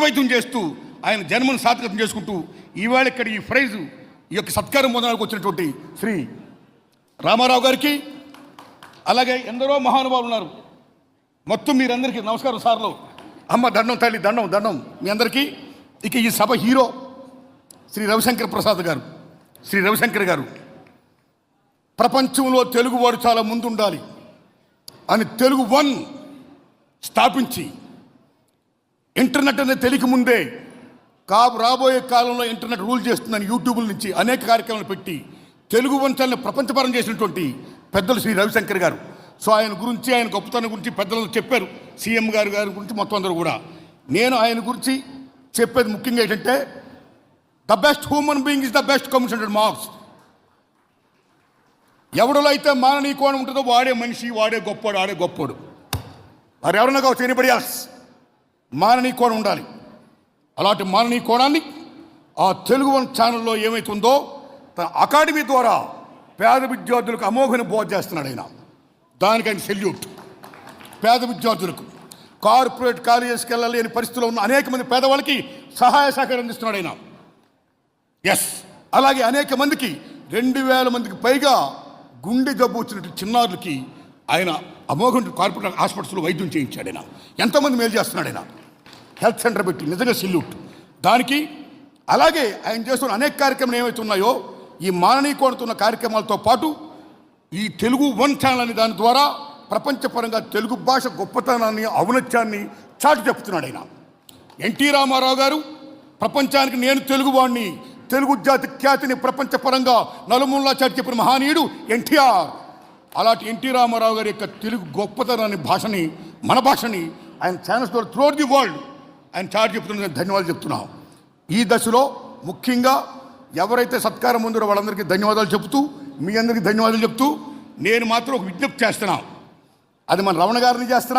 వైద్యం చేస్తూ ఆయన జన్మను సార్థకతం చేసుకుంటూ ఈవేళ ఇక్కడ ఈ ప్రైజు ఈ యొక్క సత్కారం పొందడానికి వచ్చినటువంటి శ్రీ రామారావు గారికి, అలాగే ఎందరో మహానుభావులు ఉన్నారు. మొత్తం మీరందరికీ నమస్కారం సార్లు. అమ్మ దండం, తల్లి దండం దండం మీ అందరికీ. ఇక ఈ సభ హీరో శ్రీ రవిశంకర్ ప్రసాద్ గారు. శ్రీ రవిశంకర్ గారు ప్రపంచంలో తెలుగువాడు చాలా ముందుండాలి అని తెలుగు వన్ స్థాపించి ఇంటర్నెట్ అనేది తెలియక ముందే రాబోయే కాలంలో ఇంటర్నెట్ రూల్ చేస్తుందని యూట్యూబ్ల నుంచి అనేక కార్యక్రమాలు పెట్టి తెలుగు వంశాలను ప్రపంచపరం చేసినటువంటి పెద్దలు శ్రీ రవిశంకర్ గారు. సో ఆయన గురించి, ఆయన గొప్పతనం గురించి పెద్దలు చెప్పారు. సీఎం గారి గురించి మొత్తం అందరూ కూడా. నేను ఆయన గురించి చెప్పేది ముఖ్యంగా ఏంటంటే the best human being is the best commission Marx. ఎవడలో అయితే మాననీయ కోణం ఉంటుందో వాడే మనిషి, వాడే గొప్పోడు, ఆడే గొప్పోడు. వారు ఎవరన్నా కావచ్చు, ఎనీబడి ఎల్స్. మాననీయ కోణం ఉండాలి. అలాంటి మాననీయ కోణాన్ని ఆ తెలుగు వన్ ఛానల్లో ఏమైతుందో తన అకాడమీ ద్వారా పేద విద్యార్థులకు అమోఘన బోధ చేస్తున్నాడు ఆయన. దానికి ఆయన సెల్యూట్. పేద విద్యార్థులకు కార్పొరేట్ కాలేజెస్కి వెళ్ళలేని పరిస్థితిలో ఉన్న అనేక మంది పేదవాళ్ళకి సహాయ సహకారం అందిస్తున్నాడు ఆయన. ఎస్, అలాగే అనేక మందికి 2000 మందికి పైగా గుండె జబ్బు వచ్చినట్టు చిన్నారులకి ఆయన అమోఘం కార్పొరేట్ హాస్పిటల్స్లో వైద్యం చేయించాడు ఆయన. ఎంతోమంది మేలు చేస్తున్నాడు ఆయన. హెల్త్ సెంటర్ పెట్టి నిజంగా సెల్యూట్ దానికి. అలాగే ఆయన చేస్తున్న అనేక కార్యక్రమాలు ఏవైతే ఉన్నాయో ఈ మాననీయ కోణతున్న కార్యక్రమాలతో పాటు ఈ తెలుగు వన్ ఛానల్ అనే దాని ద్వారా ప్రపంచపరంగా తెలుగు భాష గొప్పతనాన్ని, ఔన్నత్యాన్ని చాటి చెప్తున్నాడు ఆయన. ఎన్టీ రామారావు గారు ప్రపంచానికి నేను తెలుగువాడిని, తెలుగు జాతి ఖ్యాతిని ప్రపంచపరంగా నలుమూలలా చాటి చెప్పిన మహానీయుడు ఎన్టీఆర్. అలాంటి ఎన్టీ రామారావు గారి యొక్క తెలుగు గొప్పతనాన్ని, భాషని, మన భాషని ఆయన ఛానల్స్ ద్వారా త్రూఅవుట్ ది వరల్డ్ ఆయన చాటి చెప్తున్న ధన్యవాదాలు చెప్తున్నాం. ఈ దశలో ముఖ్యంగా ఎవరైతే సత్కారం ఉందో వాళ్ళందరికీ ధన్యవాదాలు చెబుతూ, మీ అందరికీ ధన్యవాదాలు చెప్తూ నేను మాత్రం ఒక విజ్ఞప్తి చేస్తున్నాను. అది మన రమణ గారిని చేస్తున్నాను.